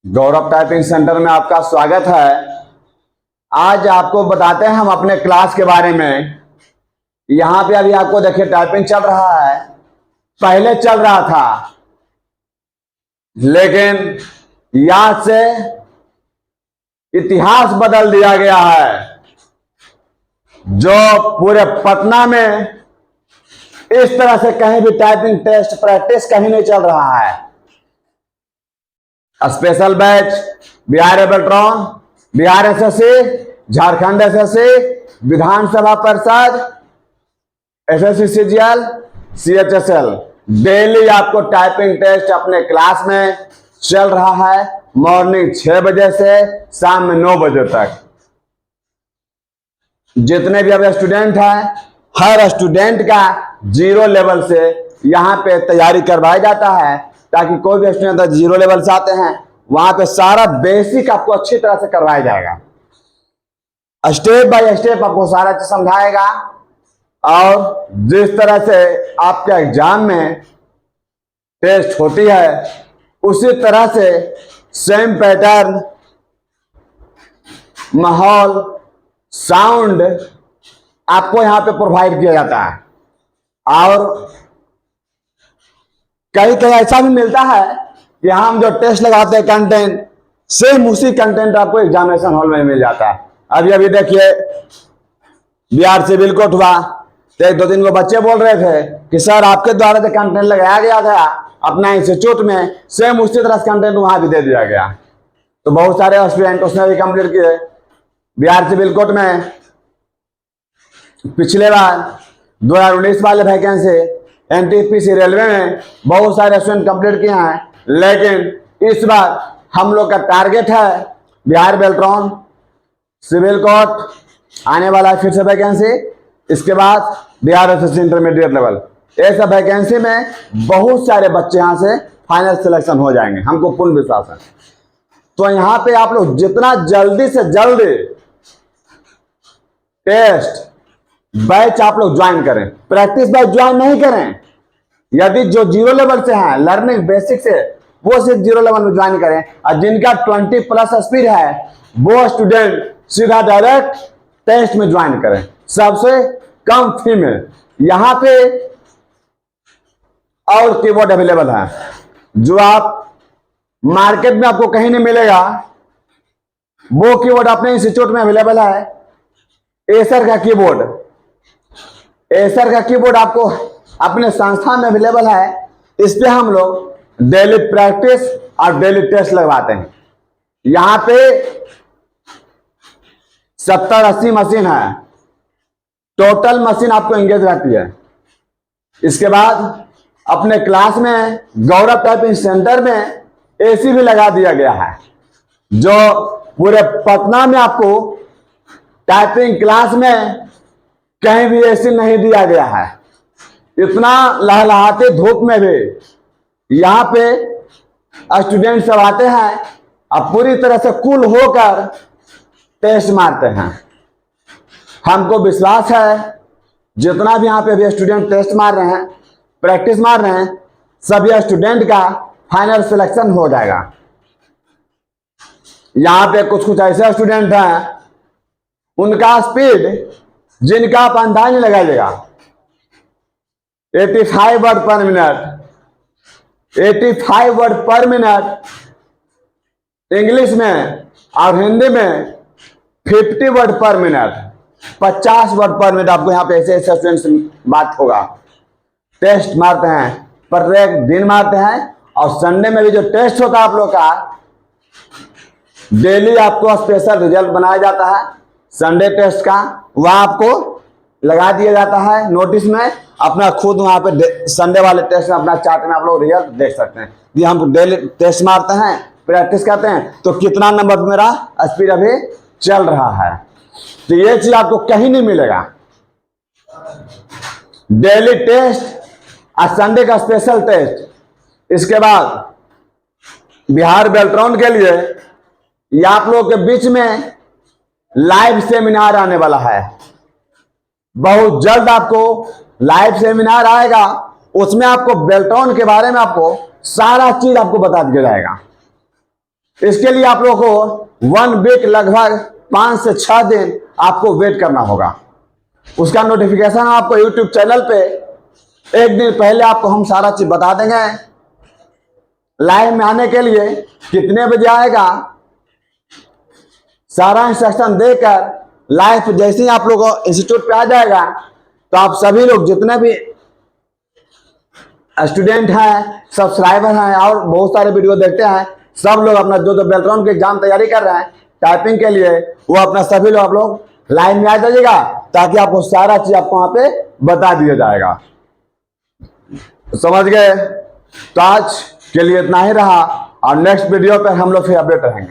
गौरव typing centre में आपका स्वागत है। आज आपको बताते हैं हम अपने क्लास के बारे में। यहाँ पे अभी आपको देखिए टाइपिंग चल रहा है, पहले चल रहा था लेकिन याद से इतिहास बदल दिया गया है। जो पूरे पटना में इस तरह से कहीं भी टाइपिंग टेस्ट प्रैक्टिस कहीं नहीं चल रहा है। Special batch Bihar Beltron, Bihar SSC, Jharkhand SSC, विधानसभा परिषद, एसएससी सीजीएल, सीएचएसएल, डेली आपको टाइपिंग टेस्ट अपने क्लास में चल रहा है। मॉर्निंग 6 बजे से शाम में 9 बजे तक। जितने भी अब स्टूडेंट हैं, हर स्टूडेंट का 0 लेवल से यहाँ पे तैयारी करवाया जाता है, ताकि कोई भी स्टूडेंट 0 लेवल से आते हैं वहां पे सारा बेसिक आपको अच्छी तरह से करवाया जाएगा। स्टेप बाय स्टेप आपको सारा चीज समझाएगा और जिस तरह से आपके एग्जाम में टेस्ट होती है उसी तरह से सेम पैटर्न, माहौल, साउंड आपको यहां पे प्रोवाइड किया जाता है। और कहीं कहीं ऐसा भी मिलता है कि हम जो टेस्ट लगाते हैं कंटेंट, सेम उसी कंटेंट आपको एग्जामिनेशन हॉल में मिल जाता है। अभी अभी देखिए बिहार सिविल कोर्ट हुआ तो 1-2 को बच्चे बोल रहे थे कि सर आपके द्वारा जो कंटेंट लगाया गया था अपना इंस्टीट्यूट में, सेम उसी तरह से कंटेंट वहां भी दे दिया गया। तो बहुत सारे स्टूडेंट उसने भी कंप्लीट किए। बिहार सिविल कोर्ट में पिछले बार 2019 वाले वैकेंसी एनटीपीसी रेलवे में बहुत सारे स्टूडेंट कंप्लीट किए हैं, लेकिन इस बार हम लोग का टारगेट है बिहार बेल्ट्रॉन, सिविल कोर्ट आने वाला है फिर से वैकेंसी, इसके बाद बिहार एसएससी इंटरमीडिएट लेवल। ऐसा वैकेंसी में बहुत सारे बच्चे यहाँ से फाइनल सिलेक्शन हो जाएंगे, हमको पूर्ण विश्वास है। तो यहाँ पे आप लोग जितना जल्दी से जल्दी टेस्ट बैच आप लोग ज्वाइन करें, प्रैक्टिस बैच ज्वाइन नहीं करें। यदि जो 0 लेवल से हैं, लर्निंग बेसिक से, वो सिर्फ 0 लेवल में ज्वाइन करें। और जिनका 20+ स्पीड है वो स्टूडेंट सीधा डायरेक्ट टेस्ट में ज्वाइन करें, सबसे कम फी में। यहां पे और कीबोर्ड अवेलेबल है जो आप मार्केट में आपको कहीं नहीं मिलेगा। वो कीबोर्ड अपने इंस्टीट्यूट में अवेलेबल है। एसर का कीबोर्ड, एसर का कीबोर्ड आपको अपने संस्थान में अवेलेबल है। इस पे हम लोग डेली प्रैक्टिस और डेली टेस्ट लगवाते हैं। यहां पे 70-80 मशीन है, टोटल मशीन आपको एंगेज रहती है। इसके बाद अपने क्लास में गौरव टाइपिंग सेंटर में एसी भी लगा दिया गया है, जो पूरे पटना में आपको टाइपिंग क्लास में कहीं भी एसी नहीं दिया गया है। इतना लहलहाते धूप में भी यहाँ पे स्टूडेंट सब आते हैं और पूरी तरह से कूल होकर टेस्ट मारते हैं। हमको विश्वास है जितना भी यहाँ पे भी स्टूडेंट टेस्ट मार रहे हैं, प्रैक्टिस मार रहे हैं, सभी स्टूडेंट का फाइनल सिलेक्शन हो जाएगा। यहाँ पे कुछ ऐसे स्टूडेंट हैं उनका स्पीड जिनका आप अंदाज नहीं लगाइएगा, 85 वर्ड पर मिनट, 85 वर्ड पर मिनट इंग्लिश में, और हिंदी में 50 वर्ड पर मिनट, 50 वर्ड पर मिनट आपको यहाँ पे ऐसे स्टूडेंट से बात होगा। टेस्ट मारते हैं, प्रत्येक दिन मारते हैं। और संडे में भी जो टेस्ट होता है आप लोग का, डेली आपको स्पेशल रिजल्ट बनाया जाता है। संडे टेस्ट का वह आपको लगा दिया जाता है नोटिस में। अपना खुद वहां पे संडे वाले टेस्ट में अपना चार्ट में आप लोग रिजल्ट देख सकते हैं। ये हम डेली टेस्ट मारते हैं, प्रैक्टिस करते हैं, तो कितना नंबर पे मेरा स्पीड अभी चल रहा है। तो ये चीज आपको कहीं नहीं मिलेगा। डेली टेस्ट और संडे का स्पेशल टेस्ट। इसके बाद बिहार बेल्ट्रॉन के लिए ये आप लोग के बीच में लाइव सेमिनार आने वाला है। बहुत जल्द आपको लाइव सेमिनार आएगा, उसमें आपको बेल्ट्रॉन के बारे में आपको सारा चीज आपको बता दिया जाएगा। इसके लिए आप लोगों को 1 वीक लगभग 5 से 6 दिन आपको वेट करना होगा। उसका नोटिफिकेशन आपको यूट्यूब चैनल पे 1 दिन पहले आपको हम सारा चीज बता देंगे। लाइव में आने के लिए कितने बजे आएगा, सारा इंस्ट्रक्शन देकर लाइव जैसे ही आप लोग इंस्टीट्यूट पे आ जाएगा तो आप सभी लोग जितने भी स्टूडेंट हैं, सब्सक्राइबर हैं और बहुत सारे वीडियो देखते हैं, सब लोग अपना जो बेल्ट्रॉन के एग्जाम तैयारी कर रहे हैं टाइपिंग के लिए, वो अपना सभी लोग आप लोग लाइन में आ जाइएगा ताकि आपको सारा चीज आपको वहां पे बता दिया जाएगा। समझ गए? तो आज के लिए इतना ही रहा और नेक्स्ट वीडियो पर हम लोग फिर अपडेट रहेंगे।